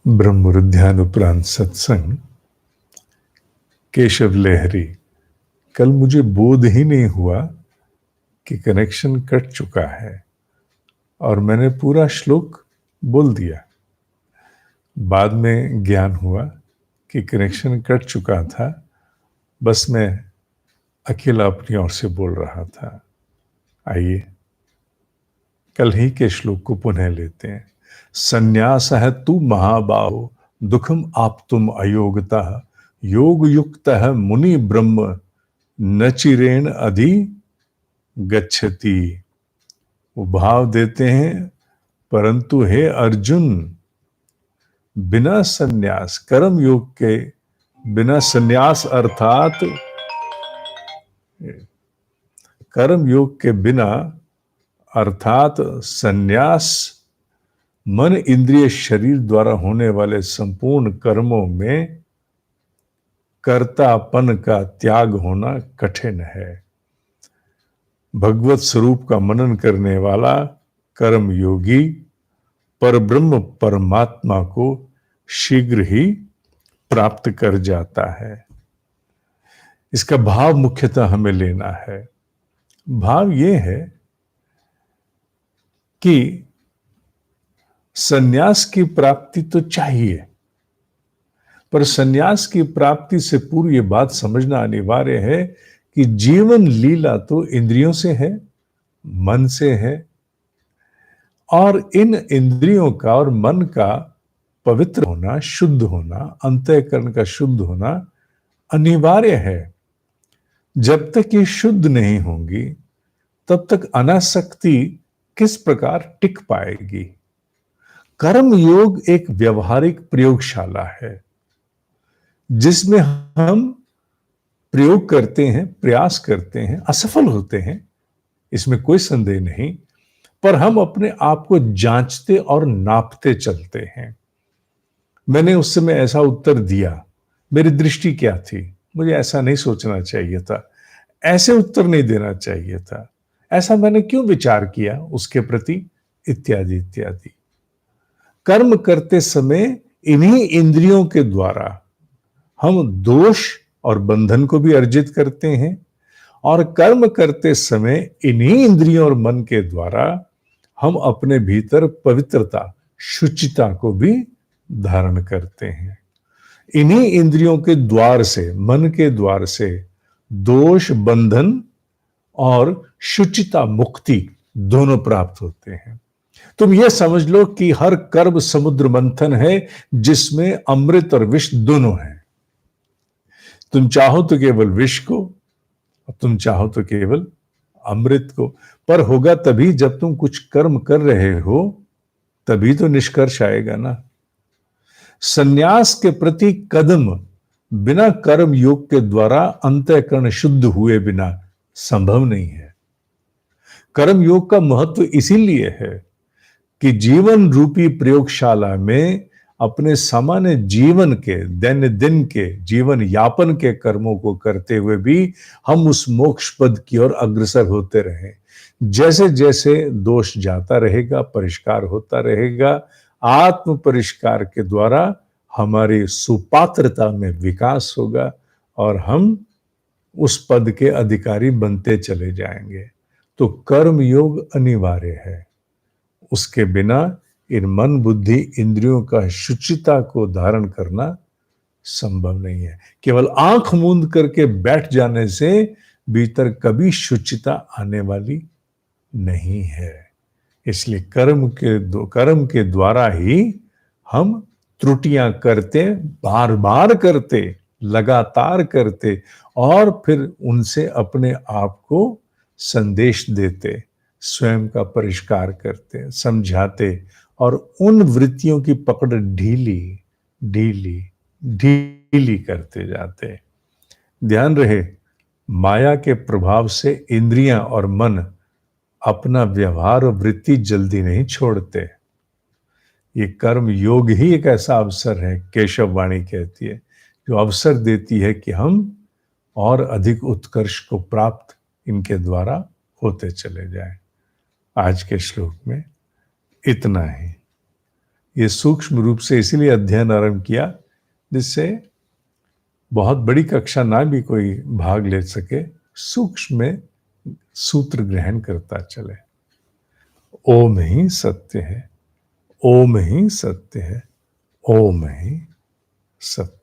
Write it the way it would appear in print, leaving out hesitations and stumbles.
ब्रह्मरुद्यान उपरांत सत्संग। केशव लहरी। कल मुझे बोध ही नहीं हुआ कि कनेक्शन कट चुका है और मैंने पूरा श्लोक बोल दिया। बाद में ज्ञान हुआ कि कनेक्शन कट चुका था, बस मैं अकेला अपनी ओर से बोल रहा था। आइए कल ही के श्लोक को पुनः लेते हैं। संन्यास है तू महाबाहो दुखम आप्तुम अयोगतः योग युक्त है मुनि ब्रह्म न चिरेण अधि गच्छति। वो भाव देते हैं, परंतु हे अर्जुन, बिना संन्यास, कर्म योग के बिना संन्यास अर्थात कर्म योग के बिना अर्थात संन्यास मन इंद्रिय शरीर द्वारा होने वाले संपूर्ण कर्मों में कर्तापन का त्याग होना कठिन है। भगवत स्वरूप का मनन करने वाला कर्म योगी परब्रह्म परमात्मा को शीघ्र ही प्राप्त कर जाता है। इसका भाव मुख्यतः हमें लेना है। भाव ये है कि संन्यास की प्राप्ति तो चाहिए, पर संन्यास की प्राप्ति से पूर्व ये बात समझना अनिवार्य है कि जीवन लीला तो इंद्रियों से है, मन से है, और इन इंद्रियों का और मन का पवित्र होना, शुद्ध होना, अंतःकरण का शुद्ध होना अनिवार्य है। जब तक ये शुद्ध नहीं होंगी तब तक अनासक्ति किस प्रकार टिक पाएगी। कर्म योग एक व्यवहारिक प्रयोगशाला है जिसमें हम प्रयोग करते हैं, प्रयास करते हैं, असफल होते हैं, इसमें कोई संदेह नहीं, पर हम अपने आप को जांचते और नापते चलते हैं। मैंने उस समय ऐसा उत्तर दिया, मेरी दृष्टि क्या थी, मुझे ऐसा नहीं सोचना चाहिए था, ऐसे उत्तर नहीं देना चाहिए था, ऐसा मैंने क्यों विचार किया उसके प्रति, इत्यादि इत्यादि। कर्म करते समय इन्हीं इंद्रियों के द्वारा हम दोष और बंधन को भी अर्जित करते हैं, और कर्म करते समय इन्हीं इंद्रियों और मन के द्वारा हम अपने भीतर पवित्रता, शुचिता को भी धारण करते हैं। इन्हीं इंद्रियों के द्वार से, मन के द्वार से दोष, बंधन और शुचिता, मुक्ति दोनों प्राप्त होते हैं। तुम ये समझ लो कि हर कर्म समुद्र मंथन है जिसमें अमृत और विष दोनों हैं। तुम चाहो तो केवल विष को, तुम चाहो तो केवल अमृत को, पर होगा तभी जब तुम कुछ कर्म कर रहे हो, तभी तो निष्कर्ष आएगा ना। संन्यास के प्रति कदम बिना कर्म योग के द्वारा अंतःकरण शुद्ध हुए बिना संभव नहीं है। कर्म योग का महत्व इसीलिए है कि जीवन रूपी प्रयोगशाला में अपने सामान्य जीवन के, दैनंदिन के जीवन यापन के कर्मों को करते हुए भी हम उस मोक्ष पद की ओर अग्रसर होते रहें। जैसे जैसे दोष जाता रहेगा, परिष्कार होता रहेगा, आत्म परिष्कार के द्वारा हमारी सुपात्रता में विकास होगा और हम उस पद के अधिकारी बनते चले जाएंगे। तो कर्म योग अनिवार्य है। उसके बिना इन मन, बुद्धि, इंद्रियों का शुचिता को धारण करना संभव नहीं है। केवल आंख मूंद करके बैठ जाने से भीतर कभी शुचिता आने वाली नहीं है। इसलिए कर्म के द्वारा ही हम त्रुटियां करते, बार बार करते, लगातार करते, और फिर उनसे अपने आप को संदेश देते, स्वयं का परिष्कार करते, समझाते, और उन वृत्तियों की पकड़ ढीली ढीली ढीली करते जाते। ध्यान रहे, माया के प्रभाव से इंद्रियां और मन अपना व्यवहार और वृत्ति जल्दी नहीं छोड़ते। ये कर्म योग ही एक ऐसा अवसर है, केशव वाणी कहती है, जो अवसर देती है कि हम और अधिक उत्कर्ष को प्राप्त इनके द्वारा होते चले जाएं। आज के श्लोक में इतना ही। ये सूक्ष्म रूप से इसीलिए अध्ययन आरंभ किया जिससे बहुत बड़ी कक्षा ना भी कोई भाग ले सके, सूक्ष्म में सूत्र ग्रहण करता चले। ओम ही सत्य है, ओम ही सत्य है, ओम ही सत्य।